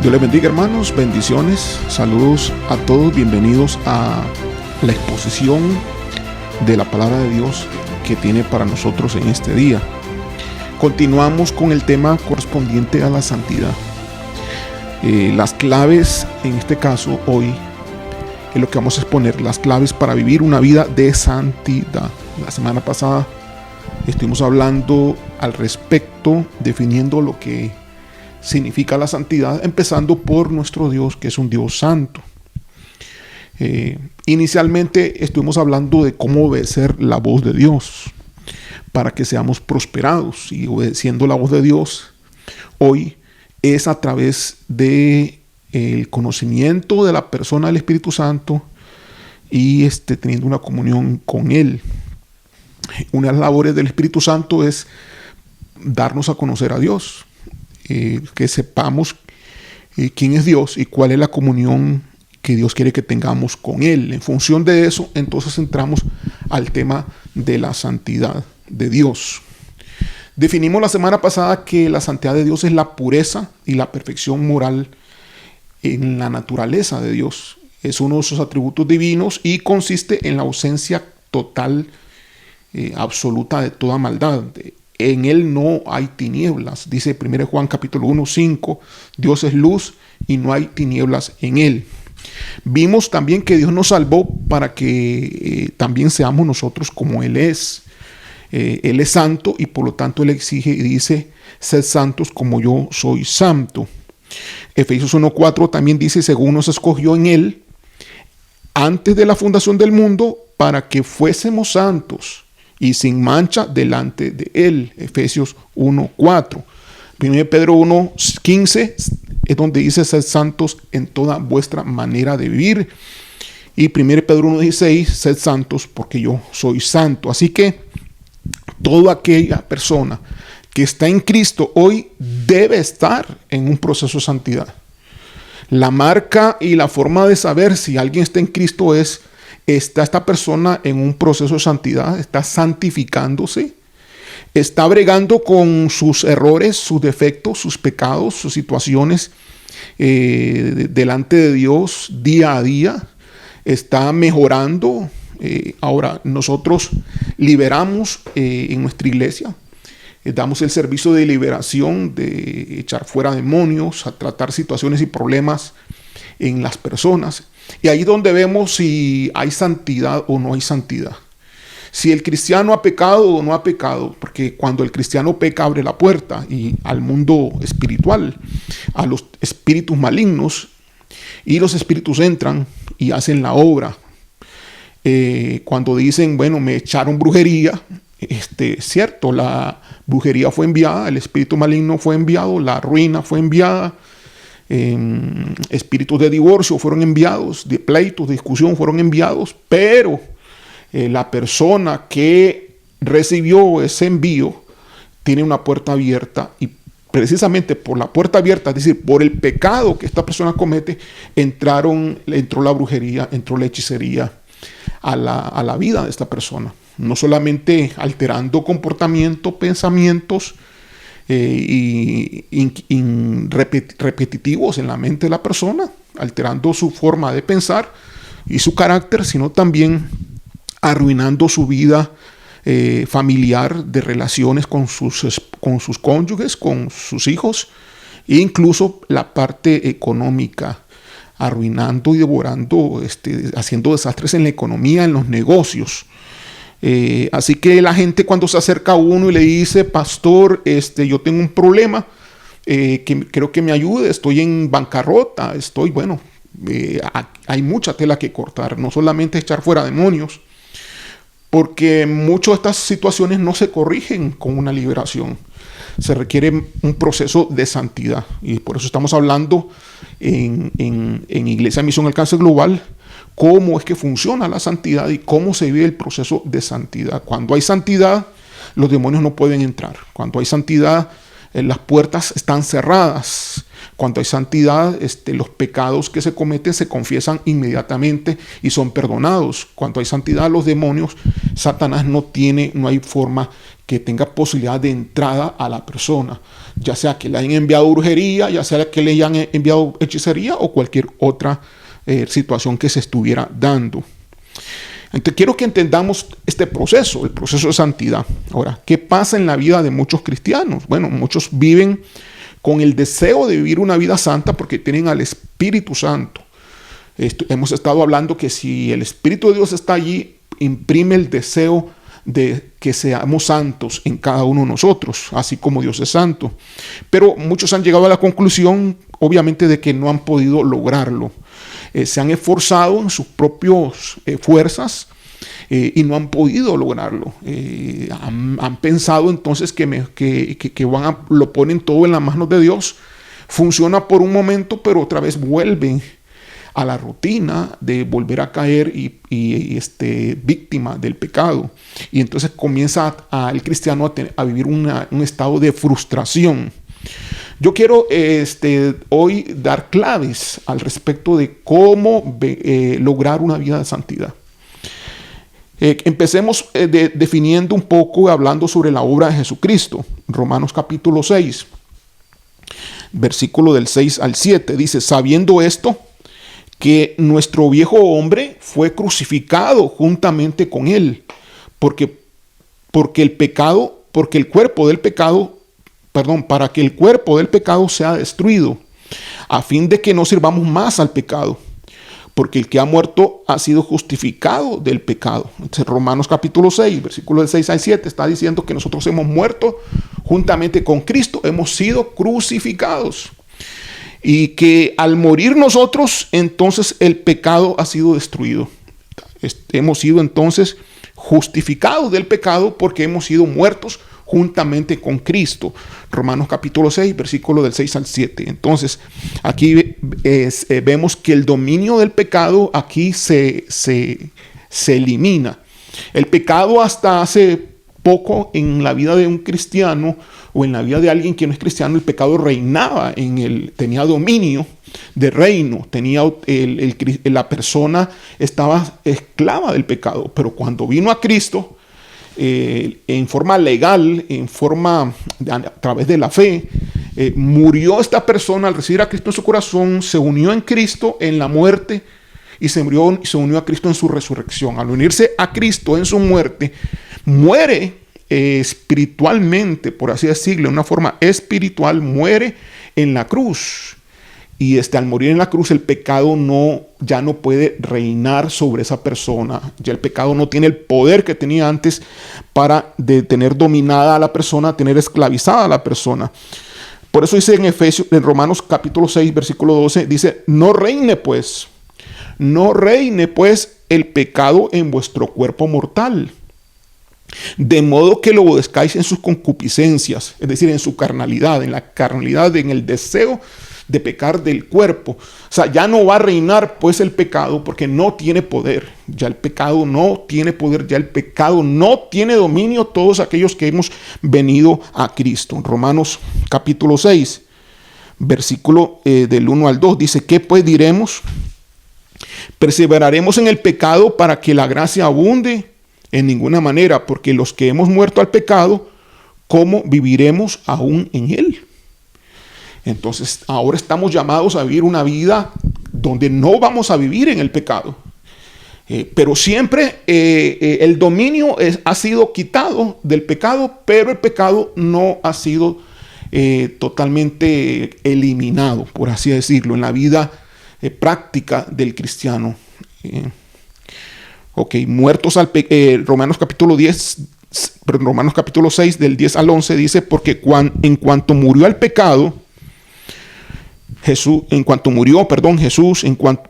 Dios les bendiga, hermanos, bendiciones, saludos a todos, bienvenidos a la exposición de la palabra de Dios que tiene para nosotros en este día. Continuamos con el tema correspondiente a la santidad. Las claves, en este caso hoy, es lo que vamos a exponer, las claves para vivir una vida de santidad. La semana pasada estuvimos hablando al respecto, definiendo lo que significa la santidad, empezando por nuestro Dios, que es un Dios santo. Inicialmente estuvimos hablando de cómo obedecer la voz de Dios para que seamos prosperados, y obedeciendo la voz de Dios hoy es a través de el conocimiento de la persona del Espíritu Santo y teniendo una comunión con Él. Una de las labores del Espíritu Santo es darnos a conocer a Dios, que sepamos quién es Dios y cuál es la comunión que Dios quiere que tengamos con Él. En función de eso, entonces entramos al tema de la santidad de Dios. Definimos la semana pasada que la santidad de Dios es la pureza y la perfección moral en la naturaleza de Dios. Es uno de sus atributos divinos y consiste en la ausencia total, absoluta de toda maldad. En Él no hay tinieblas. Dice 1 Juan capítulo 1, 5, Dios es luz y no hay tinieblas en Él. Vimos también que Dios nos salvó para que también seamos nosotros como Él es. Él es santo y por lo tanto Él exige y dice, sed santos como yo soy santo. Efesios 1:4 también dice, según nos escogió en Él antes de la fundación del mundo para que fuésemos santos y sin mancha delante de Él. Efesios 1:4. 1 Pedro 1:15 es donde dice, sed santos en toda vuestra manera de vivir. Y 1 Pedro 1:16, sed santos porque yo soy santo. Así que toda aquella persona que está en Cristo hoy debe estar en un proceso de santidad. La marca y la forma de saber si alguien está en Cristo es, ¿está esta persona en un proceso de santidad? ¿Está santificándose? ¿Está bregando con sus errores, sus defectos, sus pecados, sus situaciones delante de Dios día a día? ¿Está mejorando? Ahora, nosotros liberamos en nuestra iglesia, damos el servicio de liberación, de echar fuera demonios, a tratar situaciones y problemas en las personas. Y ahí es donde vemos si hay santidad o no hay santidad. Si el cristiano ha pecado o no ha pecado, porque cuando el cristiano peca abre la puerta y al mundo espiritual, a los espíritus malignos, y los espíritus entran y hacen la obra. Cuando dicen, bueno, me echaron brujería, cierto, la brujería fue enviada, el espíritu maligno fue enviado, la ruina fue enviada, espíritus de divorcio fueron enviados, de pleitos, de discusión fueron enviados, pero la persona que recibió ese envío tiene una puerta abierta y precisamente por la puerta abierta, es decir, por el pecado que esta persona comete, entró la brujería, entró la hechicería a la vida de esta persona. No solamente alterando comportamiento, pensamientos repetitivos en la mente de la persona, alterando su forma de pensar y su carácter, sino también arruinando su vida familiar, de relaciones con sus cónyuges, con sus hijos, e incluso la parte económica, arruinando y devorando, haciendo desastres en la economía, en los negocios. Así que la gente cuando se acerca a uno y le dice, pastor, yo tengo un problema, que creo que me ayude, estoy en bancarrota, hay mucha tela que cortar, no solamente echar fuera demonios, porque muchas de estas situaciones no se corrigen con una liberación. Se requiere un proceso de santidad. Y por eso estamos hablando en Iglesia Misión Alcance Global cómo es que funciona la santidad y cómo se vive el proceso de santidad. Cuando hay santidad, los demonios no pueden entrar. Cuando hay santidad, las puertas están cerradas. Cuando hay santidad, los pecados que se cometen se confiesan inmediatamente y son perdonados. Cuando hay santidad, los demonios, Satanás no hay forma que tenga posibilidad de entrada a la persona, ya sea que le hayan enviado brujería, ya sea que le hayan enviado hechicería o cualquier otra situación que se estuviera dando. Entonces quiero que entendamos este proceso, el proceso de santidad. Ahora, ¿qué pasa en la vida de muchos cristianos? Bueno, muchos viven con el deseo de vivir una vida santa porque tienen al Espíritu Santo. Hemos estado hablando que si el Espíritu de Dios está allí, imprime el deseo de que seamos santos en cada uno de nosotros, así como Dios es santo. Pero muchos han llegado a la conclusión, obviamente, de que no han podido lograrlo. Se han esforzado en sus propias fuerzas y no han podido lograrlo. Han pensado entonces que lo ponen todo en las manos de Dios. Funciona por un momento, pero otra vez vuelven a la rutina de volver a caer y víctima del pecado. Y entonces comienza el cristiano a vivir un estado de frustración. Yo quiero hoy dar claves al respecto de cómo lograr una vida de santidad. Empecemos definiendo un poco, hablando sobre la obra de Jesucristo. Romanos capítulo 6, versículo del 6 al 7, dice: sabiendo esto, que nuestro viejo hombre fue crucificado juntamente con él, para que el cuerpo del pecado sea destruido, a fin de que no sirvamos más al pecado, porque el que ha muerto ha sido justificado del pecado. Entonces, Romanos capítulo 6, versículo del 6 al 7, está diciendo que nosotros hemos muerto juntamente con Cristo, hemos sido crucificados. Y que al morir nosotros, entonces el pecado ha sido destruido. Hemos sido entonces justificados del pecado porque hemos sido muertos juntamente con Cristo. Romanos capítulo 6, versículo del 6 al 7. Entonces, aquí vemos que el dominio del pecado aquí se elimina. El pecado hasta hace poco en la vida de un cristiano o en la vida de alguien que no es cristiano, el pecado reinaba tenía dominio de reino, la persona estaba esclava del pecado. Pero cuando vino a Cristo, en forma legal, a través de la fe, murió esta persona al recibir a Cristo en su corazón, se unió en Cristo en la muerte y se unió a Cristo en su resurrección. Al unirse a Cristo en su muerte, muere espiritualmente, por así decirlo, de una forma espiritual, muere en la cruz. Y al morir en la cruz, el pecado ya no puede reinar sobre esa persona. Ya el pecado no tiene el poder que tenía antes para tener dominada a la persona, tener esclavizada a la persona. Por eso dice en Romanos capítulo 6, versículo 12, dice: no reine pues el pecado en vuestro cuerpo mortal, de modo que lo obedezcáis en sus concupiscencias, es decir, en su carnalidad, en el deseo de pecar del cuerpo. O sea, ya no va a reinar pues el pecado porque no tiene poder. Ya el pecado no tiene poder, ya el pecado no tiene dominio, todos aquellos que hemos venido a Cristo. Romanos capítulo 6, versículo del 1 al 2, dice: ¿qué pues diremos? ¿Perseveraremos en el pecado para que la gracia abunde? En ninguna manera, porque los que hemos muerto al pecado, ¿cómo viviremos aún en él? Entonces, ahora estamos llamados a vivir una vida donde no vamos a vivir en el pecado. Pero siempre el dominio ha sido quitado del pecado, pero el pecado no ha sido totalmente eliminado, por así decirlo, en la vida práctica del cristiano. Muertos al pecado. Romanos capítulo 6, del 10 al 11 dice: porque en cuanto murió al pecado, Jesús,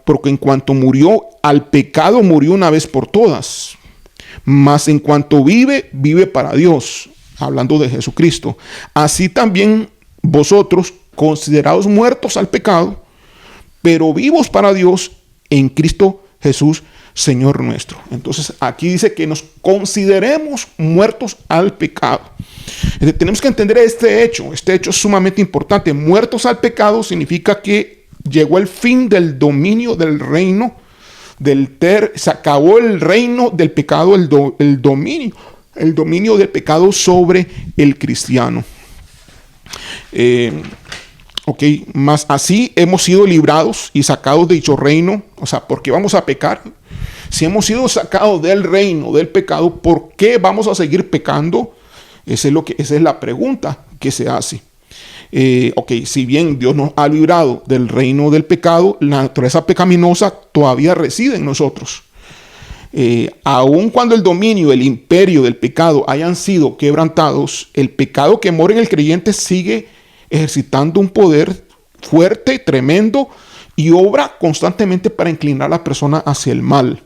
porque en cuanto murió al pecado, murió una vez por todas. Mas en cuanto vive para Dios, hablando de Jesucristo. Así también vosotros, considerados muertos al pecado, pero vivos para Dios en Cristo Jesús, Señor nuestro. Entonces aquí dice que nos consideremos muertos al pecado. Entonces, tenemos que entender este hecho es sumamente importante. Muertos al pecado significa que llegó el fin del dominio del reino, se acabó el reino del pecado, el dominio del pecado sobre el cristiano. Más así hemos sido librados y sacados de dicho reino. O sea, ¿por qué vamos a pecar? Si hemos sido sacados del reino del pecado, ¿por qué vamos a seguir pecando? Esa es la pregunta que se hace. Si bien Dios nos ha librado del reino del pecado, la naturaleza pecaminosa todavía reside en nosotros. Aun cuando el dominio, el imperio del pecado hayan sido quebrantados, el pecado que mora en el creyente sigue ejercitando un poder fuerte, tremendo, y obra constantemente para inclinar a la persona hacia el mal.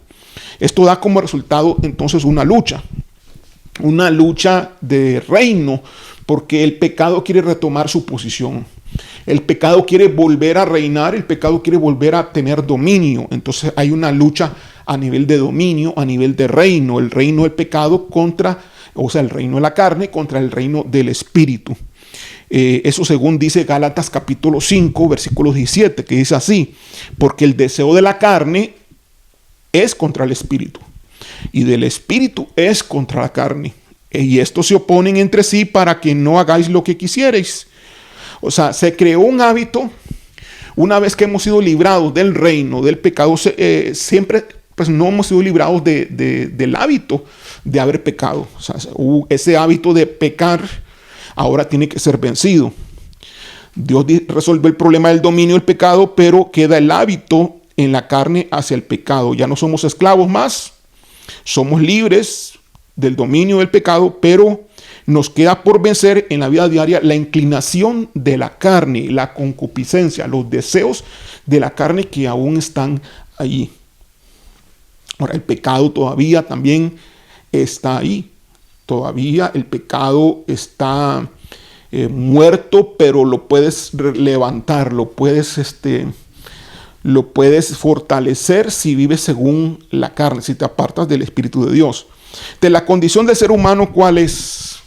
Esto da como resultado entonces una lucha de reino, porque el pecado quiere retomar su posición. El pecado quiere volver a reinar, el pecado quiere volver a tener dominio. Entonces hay una lucha a nivel de dominio, a nivel de reino. El reino del pecado el reino de la carne contra el reino del espíritu. Eso según dice Gálatas capítulo 5, versículo 17, que dice así: porque el deseo de la carne es contra el espíritu, y del espíritu es contra la carne. Y estos se oponen entre sí para que no hagáis lo que quisierais. O sea, se creó un hábito. Una vez que hemos sido librados del reino del pecado, siempre pues no hemos sido librados del hábito de haber pecado. O sea, ese hábito de pecar ahora tiene que ser vencido. Dios resuelve el problema del dominio del pecado, pero queda el hábito en la carne hacia el pecado. Ya no somos esclavos más, somos libres del dominio del pecado, pero nos queda por vencer en la vida diaria la inclinación de la carne, la concupiscencia, los deseos de la carne que aún están allí. Ahora, el pecado todavía también está ahí. Todavía el pecado está muerto, pero lo puedes levantar, lo puedes fortalecer si vives según la carne, si te apartas del Espíritu de Dios. De la condición del ser humano, ¿cuál es?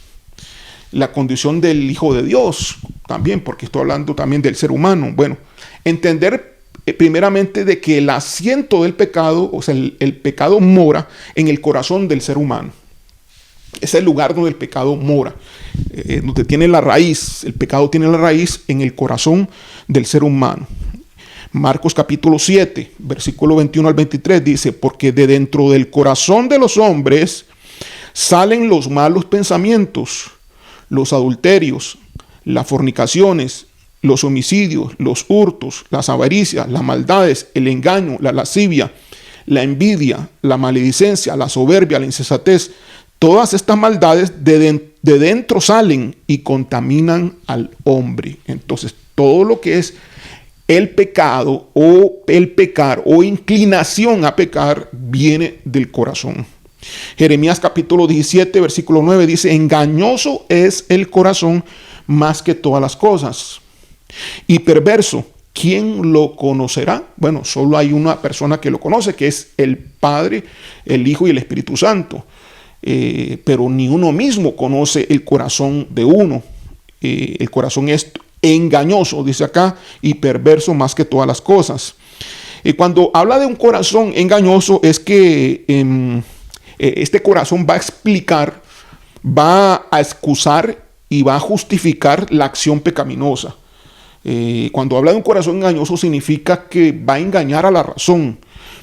La condición del Hijo de Dios también, porque estoy hablando también del ser humano. Bueno, entender primeramente de que el asiento del pecado, o sea, el pecado mora en el corazón del ser humano. Es el lugar donde el pecado mora, donde tiene la raíz. El pecado tiene la raíz en el corazón del ser humano. Marcos capítulo 7, versículo 21 al 23 dice: porque de dentro del corazón de los hombres salen los malos pensamientos, los adulterios, las fornicaciones, los homicidios, los hurtos, las avaricias, las maldades, el engaño, la lascivia, la envidia, la maledicencia, la soberbia, la insensatez. Todas estas maldades de dentro salen y contaminan al hombre. Entonces, todo lo que es el pecado o el pecar o inclinación a pecar viene del corazón. Jeremías capítulo 17, versículo 9 dice: engañoso es el corazón más que todas las cosas, y perverso, ¿quién lo conocerá? Bueno, solo hay una persona que lo conoce, que es el Padre, el Hijo y el Espíritu Santo. Pero ni uno mismo conoce el corazón de uno. El corazón es engañoso, dice acá, y perverso más que todas las cosas. Cuando habla de un corazón engañoso, es que este corazón va a explicar, va a excusar y va a justificar la acción pecaminosa. Cuando habla de un corazón engañoso, significa que va a engañar a la razón,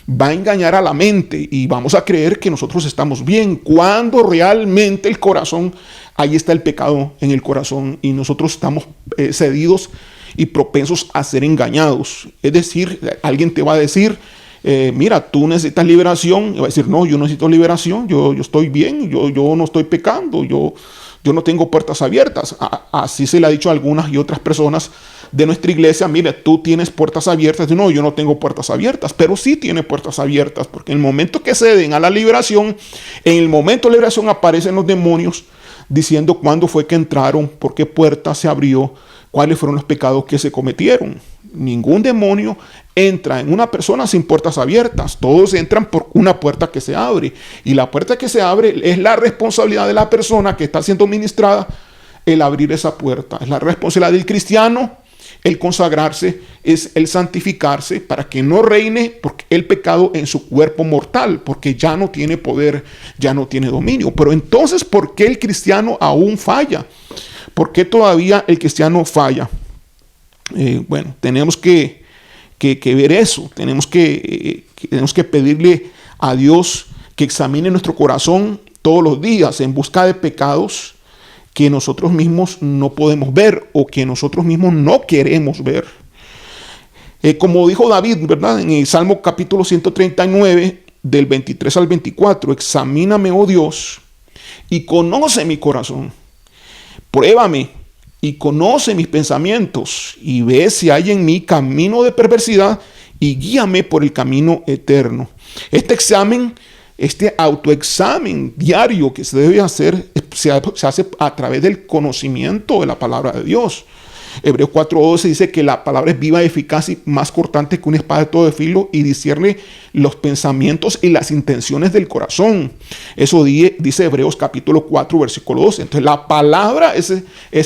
va a engañar a la mente, y vamos a creer que nosotros estamos bien, cuando realmente el corazón, ahí está el pecado en el corazón, y nosotros estamos cedidos y propensos a ser engañados. Es decir, alguien te va a decir: mira, tú necesitas liberación. Y va a decir: no, yo no necesito liberación, yo estoy bien, yo no estoy pecando, yo no tengo puertas abiertas. Así se le ha dicho a algunas y otras personas de nuestra iglesia: mira, tú tienes puertas abiertas. No, yo no tengo puertas abiertas, pero sí tiene puertas abiertas, porque en el momento que ceden a la liberación, en el momento de la liberación aparecen los demonios diciendo cuándo fue que entraron, por qué puerta se abrió, cuáles fueron los pecados que se cometieron. Ningún demonio entra en una persona sin puertas abiertas. Todos entran por una puerta que se abre. Y la puerta que se abre es la responsabilidad de la persona que está siendo ministrada, el abrir esa puerta. Es la responsabilidad del cristiano el consagrarse, es el santificarse para que no reine el pecado en su cuerpo mortal, porque ya no tiene poder, ya no tiene dominio. Pero entonces, ¿por qué el cristiano aún falla? ¿Por qué todavía el cristiano falla? Bueno, tenemos que ver eso. Tenemos que pedirle a Dios que examine nuestro corazón todos los días en busca de pecados que nosotros mismos no podemos ver o que nosotros mismos no queremos ver. Como dijo David, ¿verdad? En el Salmo capítulo 139, del 23 al 24, examíname, oh Dios, y conoce mi corazón. Pruébame y conoce mis pensamientos y ve si hay en mí camino de perversidad y guíame por el camino eterno. Este autoexamen diario que se debe hacer, se hace a través del conocimiento de la palabra de Dios. Hebreos 4:12 dice que la palabra es viva, eficaz y más cortante que una espada de todo filo y discierne los pensamientos y las intenciones del corazón. Eso dice Hebreos capítulo 4, versículo 12. Entonces la palabra es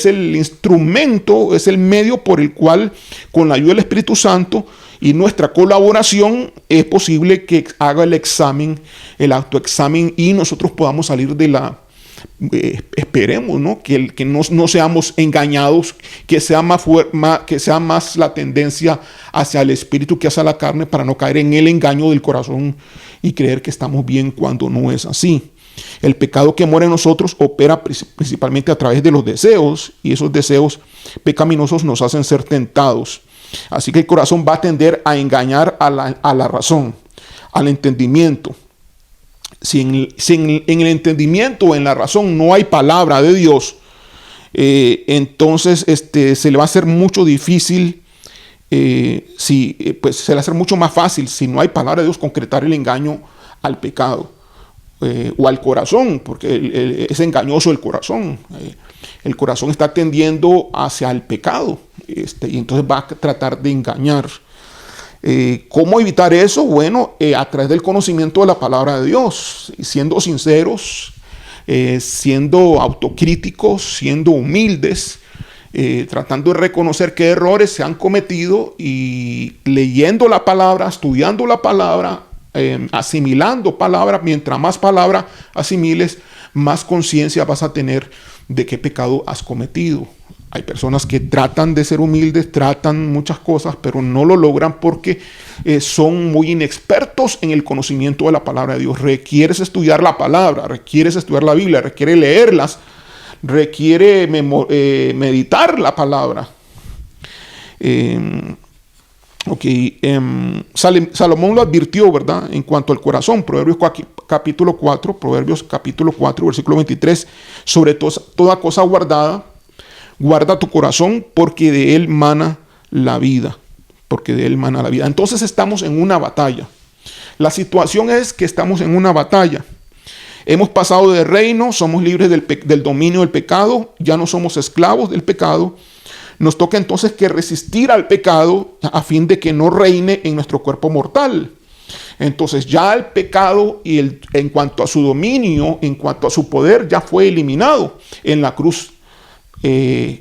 el instrumento, es el medio por el cual, con la ayuda del Espíritu Santo y nuestra colaboración, es posible que haga el examen, el autoexamen, y nosotros podamos salir de la... esperemos, ¿no? Que no seamos engañados, que sea más la tendencia hacia el espíritu que hacia la carne, para no caer en el engaño del corazón y creer que estamos bien cuando no es así. El pecado que mora en nosotros opera principalmente a través de los deseos, y esos deseos pecaminosos nos hacen ser tentados. Así que el corazón va a tender a engañar a la razón, al entendimiento. Si en el entendimiento o en la razón no hay palabra de Dios, entonces se le va a hacer mucho difícil, se le va a hacer mucho más fácil, si no hay palabra de Dios, concretar el engaño al pecado o al corazón, porque es engañoso el corazón. El corazón está tendiendo hacia el pecado, y entonces va a tratar de engañar. ¿Cómo evitar eso? Bueno, a través del conocimiento de la palabra de Dios, siendo sinceros, siendo autocríticos, siendo humildes, tratando de reconocer qué errores se han cometido y leyendo la palabra, estudiando la palabra, asimilando palabra. Mientras más palabra asimiles, más conciencia vas a tener de qué pecado has cometido. Hay personas que tratan de ser humildes, tratan muchas cosas, pero no lo logran porque son muy inexpertos en el conocimiento de la palabra de Dios. Requieres estudiar la palabra, requieres estudiar la Biblia, requiere leerlas, requiere meditar la palabra. Salomón lo advirtió, ¿verdad? En cuanto al corazón, Proverbios capítulo 4, versículo 23, sobre toda cosa guardada, guarda tu corazón, porque de él mana la vida. Porque de él mana la vida. Entonces estamos en una batalla. La situación es que estamos en una batalla. Hemos pasado de reino, somos libres del dominio del pecado, ya no somos esclavos del pecado. Nos toca entonces que resistir al pecado a fin de que no reine en nuestro cuerpo mortal. Entonces ya el pecado en cuanto a su dominio, en cuanto a su poder, ya fue eliminado en la cruz.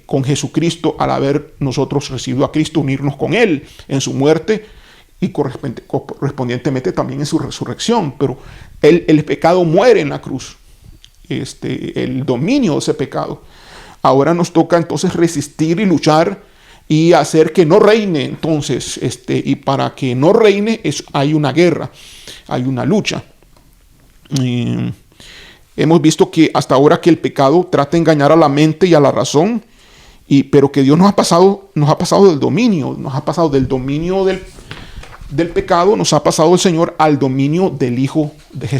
Con Jesucristo, al haber nosotros recibido a Cristo, unirnos con Él en su muerte y correspondientemente también en su resurrección. Pero el pecado muere en la cruz, el dominio de ese pecado. Ahora nos toca entonces resistir y luchar y hacer que no reine. Entonces, y para que no reine hay una guerra, hay una lucha. Hemos visto que hasta ahora que el pecado trata de engañar a la mente y a la razón, pero que Dios nos ha pasado del dominio, nos ha pasado del dominio del pecado, nos ha pasado el Señor al dominio del Hijo de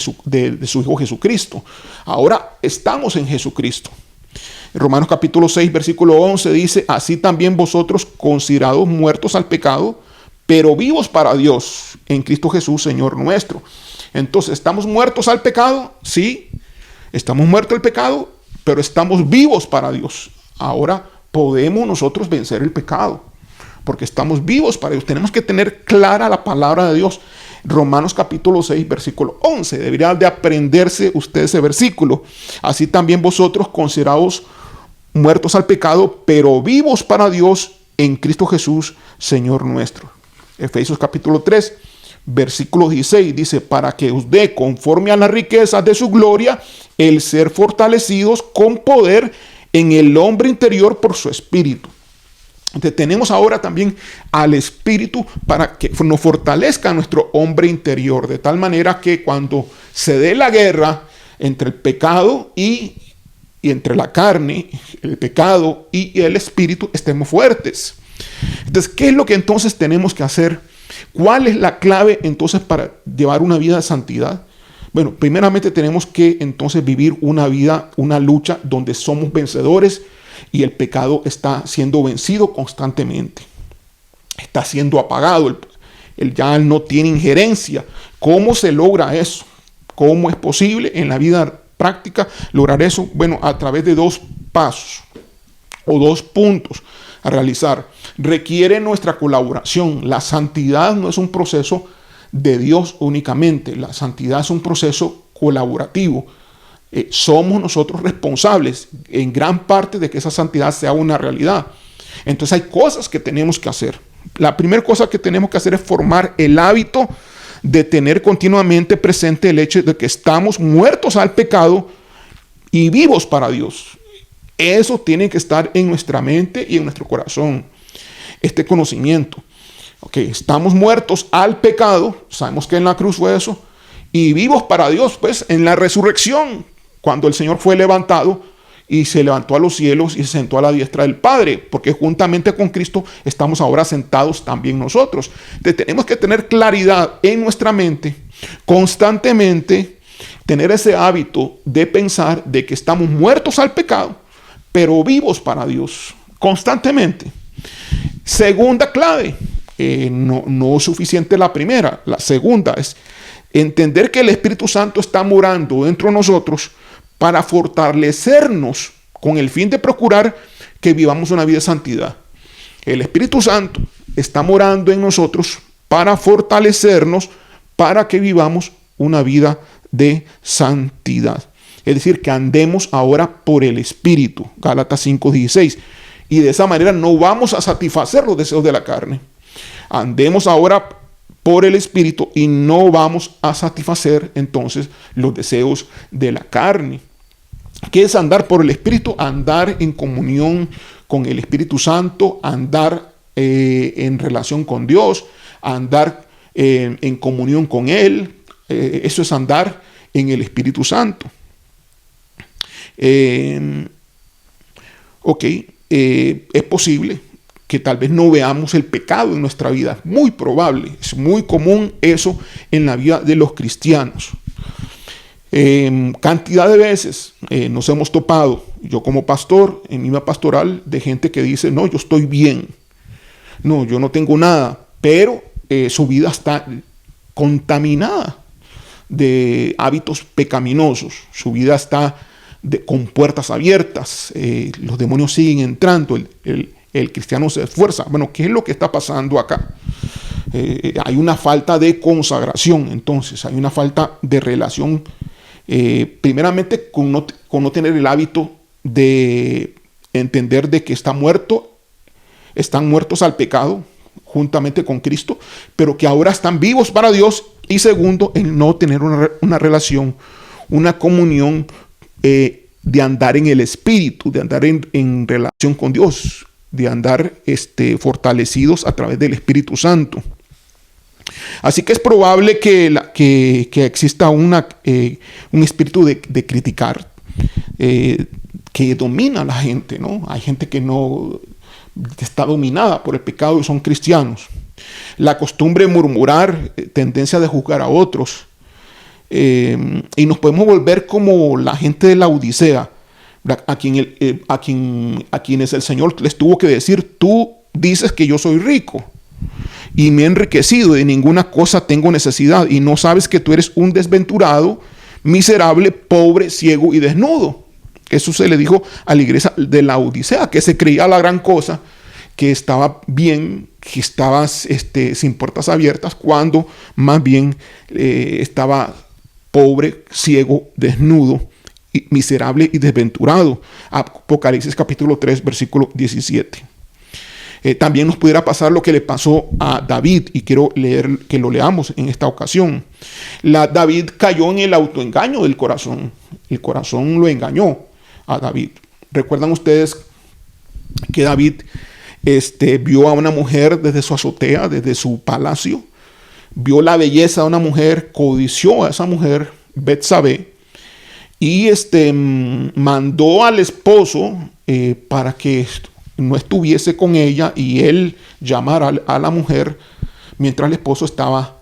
su Hijo Jesucristo. Ahora estamos en Jesucristo. En Romanos capítulo 6, versículo 11 dice: así también vosotros, considerados muertos al pecado, pero vivos para Dios en Cristo Jesús, Señor nuestro. Entonces, ¿estamos muertos al pecado? Sí. Estamos muertos al pecado, pero estamos vivos para Dios. Ahora podemos nosotros vencer el pecado, porque estamos vivos para Dios. Tenemos que tener clara la palabra de Dios. Romanos capítulo 6, versículo 11. Debería de aprenderse usted ese versículo. Así también vosotros, considerados muertos al pecado, pero vivos para Dios en Cristo Jesús, Señor nuestro. Efesios capítulo 3, versículo 16 dice: para que os dé conforme a las riquezas de su gloria el ser fortalecidos con poder en el hombre interior por su espíritu. Entonces tenemos ahora también al Espíritu para que nos fortalezca nuestro hombre interior, de tal manera que cuando se dé la guerra entre el pecado y entre la carne, el pecado y el Espíritu, estemos fuertes. Entonces, ¿qué es lo que entonces tenemos que hacer? ¿Cuál es la clave entonces para llevar una vida de santidad? Bueno, primeramente tenemos que entonces vivir una vida, una lucha donde somos vencedores y el pecado está siendo vencido constantemente. Está siendo apagado, el ya no tiene injerencia. ¿Cómo se logra eso? ¿Cómo es posible en la vida práctica lograr eso? Bueno, a través de 2 pasos o 2 puntos a realizar. Requiere nuestra colaboración. La santidad no es un proceso de Dios únicamente. La santidad es un proceso colaborativo. Somos nosotros responsables en gran parte de que esa santidad sea una realidad. Entonces hay cosas que tenemos que hacer. La primera cosa que tenemos que hacer es formar el hábito de tener continuamente presente el hecho de que estamos muertos al pecado y vivos para Dios. Eso tiene que estar en nuestra mente y en nuestro corazón. Este conocimiento. Estamos muertos al pecado. Sabemos que en la cruz fue eso. Y vivos para Dios, pues, en la resurrección. Cuando el Señor fue levantado y se levantó a los cielos y se sentó a la diestra del Padre. Porque juntamente con Cristo estamos ahora sentados también nosotros. Entonces, tenemos que tener claridad en nuestra mente constantemente. Tener ese hábito de pensar de que estamos muertos al pecado, pero vivos para Dios, constantemente. Segunda clave, no es suficiente la primera. La segunda es entender que el Espíritu Santo está morando dentro de nosotros para fortalecernos con el fin de procurar que vivamos una vida de santidad. El Espíritu Santo está morando en nosotros para fortalecernos para que vivamos una vida de santidad. Es decir, que andemos ahora por el Espíritu. Gálatas 5:16. Y de esa manera no vamos a satisfacer los deseos de la carne. Andemos ahora por el Espíritu y no vamos a satisfacer entonces los deseos de la carne. ¿Qué es andar por el Espíritu? Andar en comunión con el Espíritu Santo, andar en relación con Dios, andar en comunión con Él. Eso es andar en el Espíritu Santo. Es posible que tal vez no veamos el pecado en nuestra vida. Muy probable, es muy común eso en la vida de los cristianos. Cantidad de veces nos hemos topado, yo como pastor, en mi vida pastoral, de gente que dice: no, yo estoy bien, no, yo no tengo nada, pero su vida está contaminada de hábitos pecaminosos, su vida está con puertas abiertas, los demonios siguen entrando, el cristiano se esfuerza. Bueno, ¿qué es lo que está pasando acá? Hay una falta de consagración, entonces, hay una falta de relación, primeramente con no tener el hábito de entender de que están muertos al pecado, juntamente con Cristo, pero que ahora están vivos para Dios. Y segundo, el no tener una relación, una comunión, de andar en el Espíritu, de andar en relación con Dios, de andar fortalecidos a través del Espíritu Santo. Así que es probable que exista un espíritu de criticar que domina a la gente, ¿no? Hay gente que no está dominada por el pecado y son cristianos. La costumbre de murmurar, tendencia de juzgar a otros. Y nos podemos volver como la gente de la Odisea, a quienes el Señor les tuvo que decir: tú dices que yo soy rico y me he enriquecido y de ninguna cosa tengo necesidad, y no sabes que tú eres un desventurado, miserable, pobre, ciego y desnudo. Eso se le dijo a la iglesia de la Odisea, que se creía la gran cosa, que estaba bien, que estaba sin puertas abiertas, cuando más bien estaba pobre, ciego, desnudo, miserable y desventurado. Apocalipsis capítulo 3, versículo 17. También nos pudiera pasar lo que le pasó a David, y quiero leer que lo leamos en esta ocasión. David cayó en el autoengaño del corazón. El corazón lo engañó a David. ¿Recuerdan ustedes que David vio a una mujer desde su azotea, desde su palacio? Vio la belleza de una mujer, codició a esa mujer, Betsabé, y mandó al esposo para que no estuviese con ella, y él llamara a la mujer mientras el esposo estaba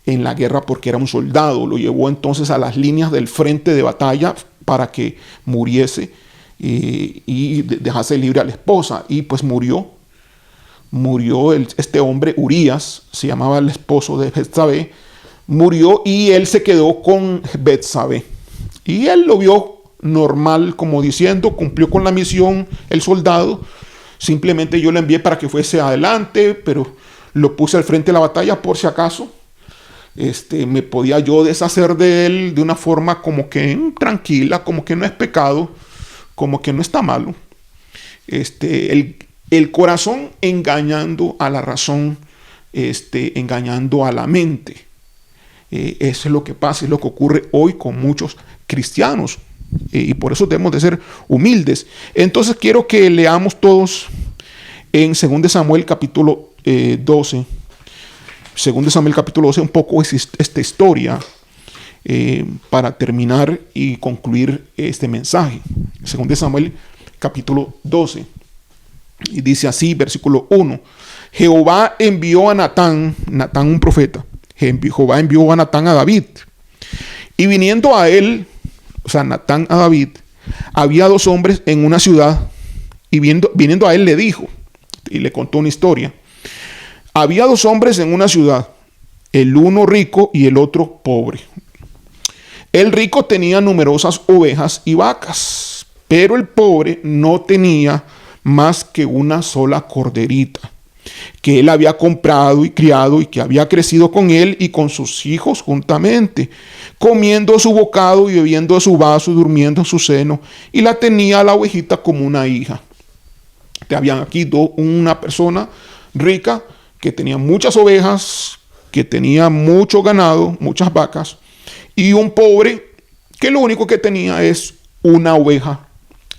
en la guerra, porque era un soldado. Lo llevó entonces a las líneas del frente de batalla para que muriese y dejase libre a la esposa. Y pues murió este hombre, Urías, se llamaba el esposo de Betsabé, murió, y él se quedó con Betsabé. Y él lo vio normal, como diciendo, cumplió con la misión el soldado. Simplemente yo lo envié para que fuese adelante, pero lo puse al frente de la batalla por si acaso. Me podía yo deshacer de él de una forma como que tranquila, como que no es pecado, como que no está malo. El corazón engañando a la razón, engañando a la mente. Eso es lo que pasa, es lo que ocurre hoy con muchos cristianos. Y por eso debemos de ser humildes. Entonces quiero que leamos todos en 2 Samuel capítulo 12. 2 Samuel capítulo 12, un poco esta historia para terminar y concluir este mensaje. 2 Samuel capítulo 12. Y dice así, versículo 1. Jehová envió a Natán un profeta. Jehová envió a Natán a David. Y viniendo a él, o sea, Natán a David, había 2 hombres en una ciudad, y viniendo a él le dijo, y le contó una historia. Había 2 hombres en una ciudad, el uno rico y el otro pobre. El rico tenía numerosas ovejas y vacas, pero el pobre no tenía más que una sola corderita, que él había comprado y criado, y que había crecido con él y con sus hijos juntamente, comiendo su bocado y bebiendo de su vaso y durmiendo en su seno, y la tenía a la ovejita como una hija. Habían aquí una persona rica que tenía muchas ovejas, que tenía mucho ganado, muchas vacas, y un pobre que lo único que tenía es una oveja,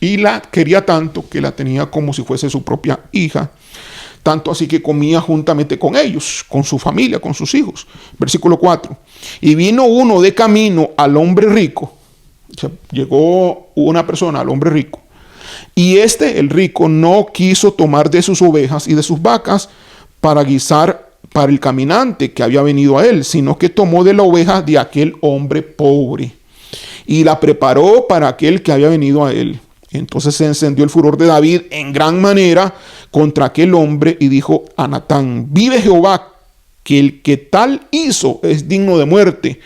y la quería tanto que la tenía como si fuese su propia hija. Tanto así que comía juntamente con ellos, con su familia, con sus hijos. Versículo 4. Y vino uno de camino al hombre rico. O sea, llegó una persona al hombre rico. Y el rico, no quiso tomar de sus ovejas y de sus vacas para guisar para el caminante que había venido a él, sino que tomó de la oveja de aquel hombre pobre y la preparó para aquel que había venido a él. Entonces se encendió el furor de David en gran manera contra aquel hombre, y dijo a Natán: vive Jehová, que el que tal hizo es digno de muerte,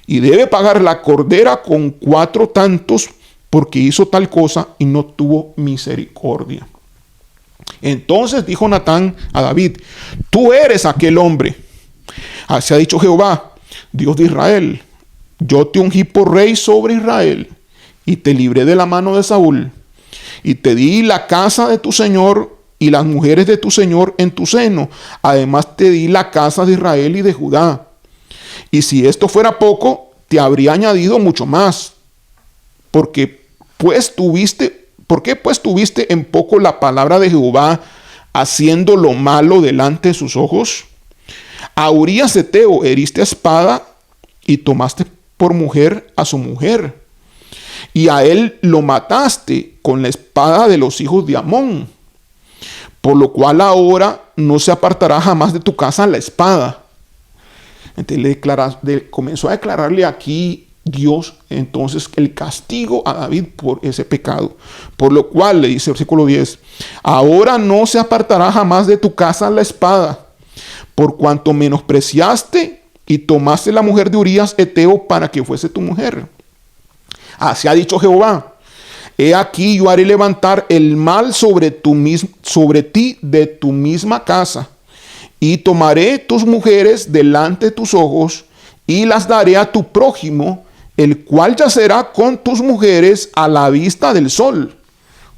y debe pagar la cordera con 4 tantos, porque hizo tal cosa y no tuvo misericordia. Entonces dijo Natán a David: tú eres aquel hombre. Así ha dicho Jehová, Dios de Israel: yo te ungí por rey sobre Israel, y te libré de la mano de Saúl, y te di la casa de tu señor y las mujeres de tu señor en tu seno. Además te di la casa de Israel y de Judá. Y si esto fuera poco, te habría añadido mucho más. ¿Por qué pues tuviste en poco la palabra de Jehová, haciendo lo malo delante de sus ojos? A Urías Heteo heriste a espada, y tomaste por mujer a su mujer, y a él lo mataste con la espada de los hijos de Amón, por lo cual ahora no se apartará jamás de tu casa la espada. Entonces comenzó a declararle aquí Dios entonces el castigo a David por ese pecado, por lo cual le dice versículo 10: ahora no se apartará jamás de tu casa la espada, por cuanto menospreciaste y tomaste la mujer de Urías Heteo para que fuese tu mujer. Así ha dicho Jehová: He aquí yo haré levantar el mal sobre ti de tu misma casa, y tomaré tus mujeres delante de tus ojos, y las daré a tu prójimo, el cual yacerá con tus mujeres a la vista del sol.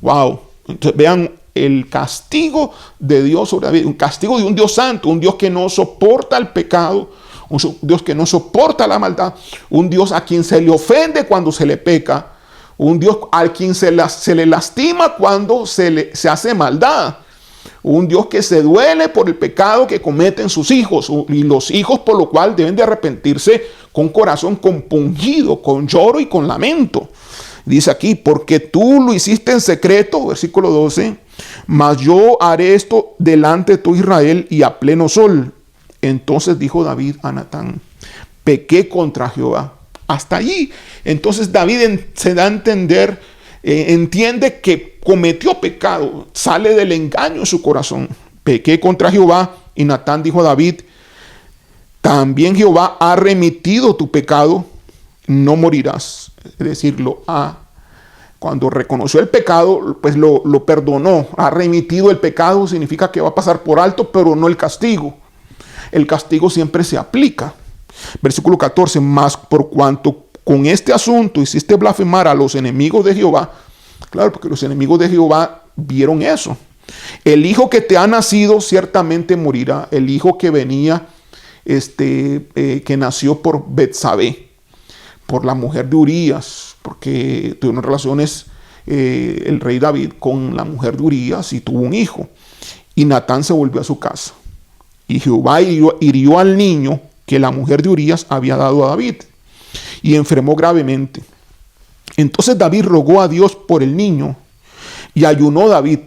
Wow. Entonces, vean el castigo de Dios sobre David, un castigo de un Dios santo, un Dios que no soporta el pecado, un Dios que no soporta la maldad, un Dios a quien se le ofende cuando se le peca, un Dios al quien se le lastima cuando se hace maldad, un Dios que se duele por el pecado que cometen sus hijos, y los hijos por lo cual deben de arrepentirse con corazón compungido, con lloro y con lamento. Dice aquí, porque tú lo hiciste en secreto, versículo 12, mas yo haré esto delante de tu Israel y a pleno sol. Entonces dijo David a Natán, pequé contra Jehová. Hasta allí. Entonces David se da a entender, entiende que cometió pecado, sale del engaño en su corazón. Pequé contra Jehová, y Natán dijo a David, también Jehová ha remitido tu pecado, no morirás. Es decir, cuando reconoció el pecado, pues lo perdonó. Ha remitido el pecado, significa que va a pasar por alto, pero no el castigo. El castigo siempre se aplica. Versículo 14, mas por cuanto con este asunto hiciste blasfemar a los enemigos de Jehová. Claro, porque los enemigos de Jehová vieron eso. El hijo que te ha nacido ciertamente morirá. El hijo que venía, que nació por Betsabé, por la mujer de Urías, porque tuvieron relaciones el rey David con la mujer de Urías y tuvo un hijo. Y Natán se volvió a su casa. Y Jehová hirió al niño que la mujer de Urías había dado a David, y enfermó gravemente. Entonces David rogó a Dios por el niño, y ayunó David,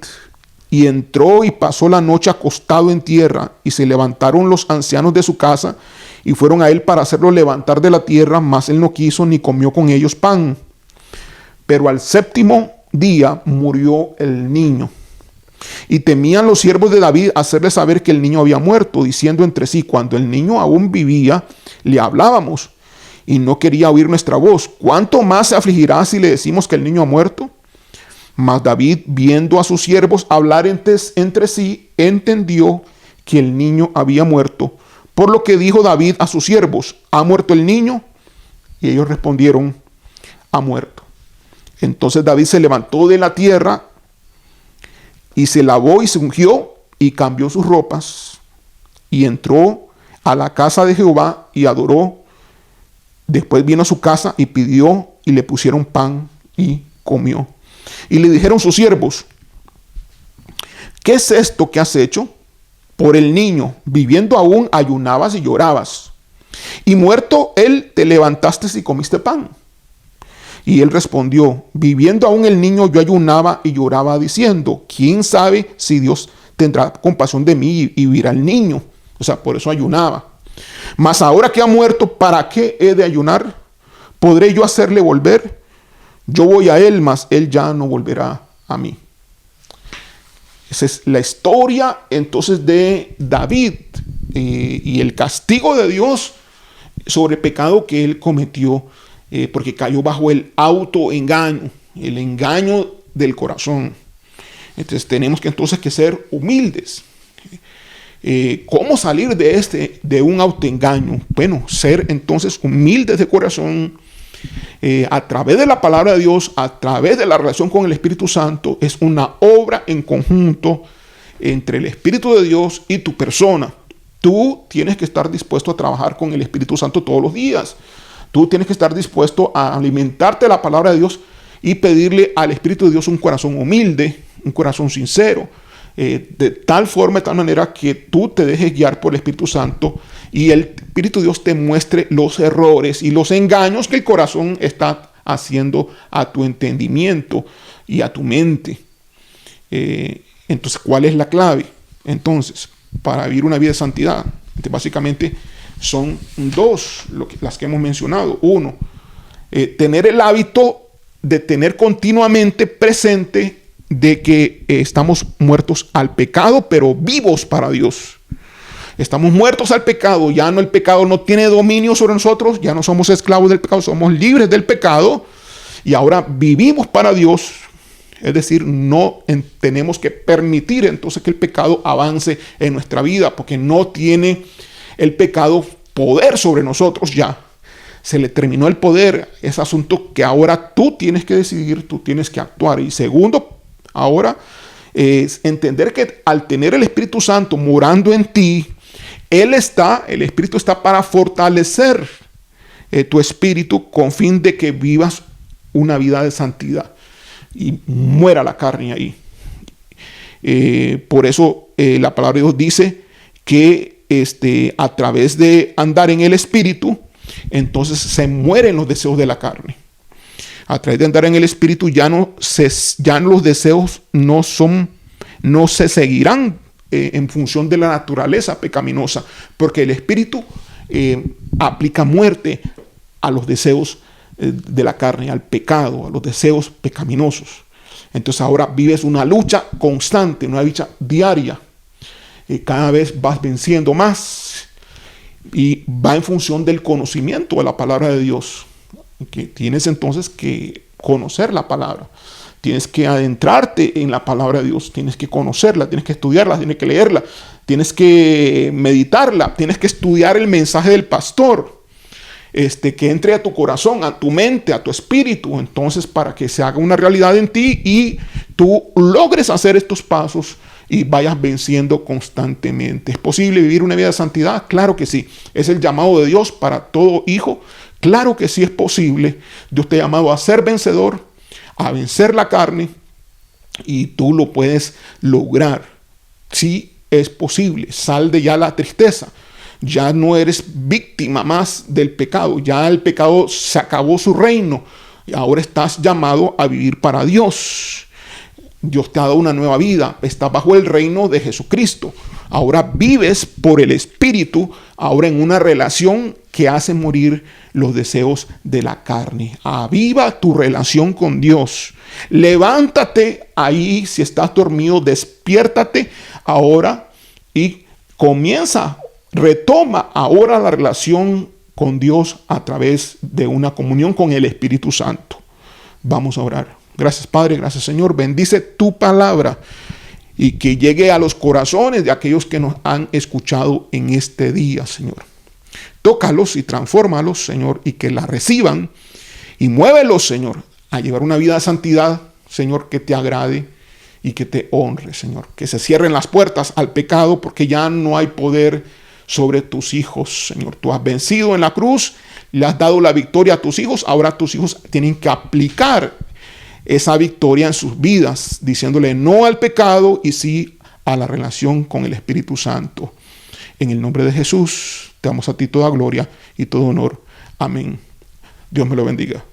y entró y pasó la noche acostado en tierra, y se levantaron los ancianos de su casa, y fueron a él para hacerlo levantar de la tierra, mas él no quiso ni comió con ellos pan. Pero al séptimo día murió el niño. Y temían los siervos de David hacerle saber que el niño había muerto, diciendo entre sí, cuando el niño aún vivía, le hablábamos, y no quería oír nuestra voz. ¿Cuánto más se afligirá si le decimos que el niño ha muerto? Mas David, viendo a sus siervos hablar entre sí, entendió que el niño había muerto. Por lo que dijo David a sus siervos, ¿ha muerto el niño? Y ellos respondieron, ha muerto. Entonces David se levantó de la tierra, y se lavó y se ungió, y cambió sus ropas, y entró a la casa de Jehová, y adoró. Después vino a su casa, y pidió, y le pusieron pan, y comió. Y le dijeron sus siervos, ¿qué es esto que has hecho? Por el niño, viviendo aún, ayunabas y llorabas, y muerto él, te levantaste y comiste pan. Y él respondió, viviendo aún el niño, yo ayunaba y lloraba, diciendo, ¿quién sabe si Dios tendrá compasión de mí y vivirá el niño? O sea, por eso ayunaba. Mas ahora que ha muerto, ¿para qué he de ayunar? ¿Podré yo hacerle volver? Yo voy a él, mas él ya no volverá a mí. Esa es la historia entonces de David y el castigo de Dios sobre el pecado que él cometió, porque cayó bajo el autoengaño, el engaño del corazón. Entonces tenemos que ser humildes. ¿Cómo salir de un autoengaño? Bueno, ser entonces humildes de corazón, a través de la palabra de Dios, a través de la relación con el Espíritu Santo. Es una obra en conjunto entre el Espíritu de Dios y tu persona. Tú tienes que estar dispuesto a trabajar con el Espíritu Santo todos los días. Tú tienes que estar dispuesto a alimentarte de la palabra de Dios y pedirle al Espíritu de Dios un corazón humilde, un corazón sincero, de tal forma, de tal manera que tú te dejes guiar por el Espíritu Santo y el Espíritu de Dios te muestre los errores y los engaños que el corazón está haciendo a tu entendimiento y a tu mente. Entonces, ¿cuál es la clave? Entonces, para vivir una vida de santidad, básicamente son dos las que hemos mencionado. Uno, tener el hábito de tener continuamente presente de que estamos muertos al pecado, pero vivos para Dios. Estamos muertos al pecado, ya no, el pecado no tiene dominio sobre nosotros, ya no somos esclavos del pecado, somos libres del pecado y ahora vivimos para Dios Es decir, tenemos que permitir entonces que el pecado avance en nuestra vida, porque no tiene el pecado poder sobre nosotros ya. Se le terminó el poder. Es asunto que ahora tú tienes que decidir, tú tienes que actuar. Y segundo, ahora es entender que al tener el Espíritu Santo morando en ti, el Espíritu está para fortalecer tu espíritu con fin de que vivas una vida de santidad y muera la carne ahí. Por eso la palabra de Dios dice que a través de andar en el Espíritu, entonces se mueren los deseos de la carne. A través de andar en el Espíritu ya los deseos no se seguirán en función de la naturaleza pecaminosa, porque el Espíritu aplica muerte a los deseos de la carne, al pecado, a los deseos pecaminosos. Entonces ahora vives una lucha constante, una lucha diaria. Cada vez vas venciendo más y va en función del conocimiento de la palabra de Dios. Que tienes entonces que conocer la palabra. Tienes que adentrarte en la palabra de Dios. Tienes que conocerla, tienes que estudiarla, tienes que leerla, tienes que meditarla, tienes que estudiar el mensaje del pastor. Que entre a tu corazón, a tu mente, a tu espíritu, entonces para que se haga una realidad en ti y tú logres hacer estos pasos y vayas venciendo constantemente. ¿Es posible vivir una vida de santidad? Claro que sí. Es el llamado de Dios para todo hijo. Claro que sí es posible. Dios te ha llamado a ser vencedor, a vencer la carne, y tú lo puedes lograr. Sí es posible. Sal de ya la tristeza. Ya no eres víctima más del pecado. Ya el pecado se acabó su reino. Y ahora estás llamado a vivir para Dios. Dios te ha dado una nueva vida. Estás bajo el reino de Jesucristo. Ahora vives por el Espíritu. Ahora en una relación que hace morir los deseos de la carne. Aviva tu relación con Dios. Levántate ahí. Si estás dormido, despiértate ahora y retoma ahora la relación con Dios a través de una comunión con el Espíritu Santo. Vamos a orar. Gracias, Padre, gracias, Señor. Bendice tu palabra y que llegue a los corazones de aquellos que nos han escuchado en este día, Señor. Tócalos y transfórmalos, Señor, y que la reciban y muévelos, Señor, a llevar una vida de santidad, Señor, que te agrade y que te honre, Señor. Que se cierren las puertas al pecado porque ya no hay poder sobre tus hijos, Señor. Tú has vencido en la cruz, le has dado la victoria a tus hijos. Ahora tus hijos tienen que aplicar esa victoria en sus vidas, diciéndole no al pecado y sí a la relación con el Espíritu Santo. En el nombre de Jesús, te damos a ti toda gloria y todo honor. Amén. Dios me lo bendiga.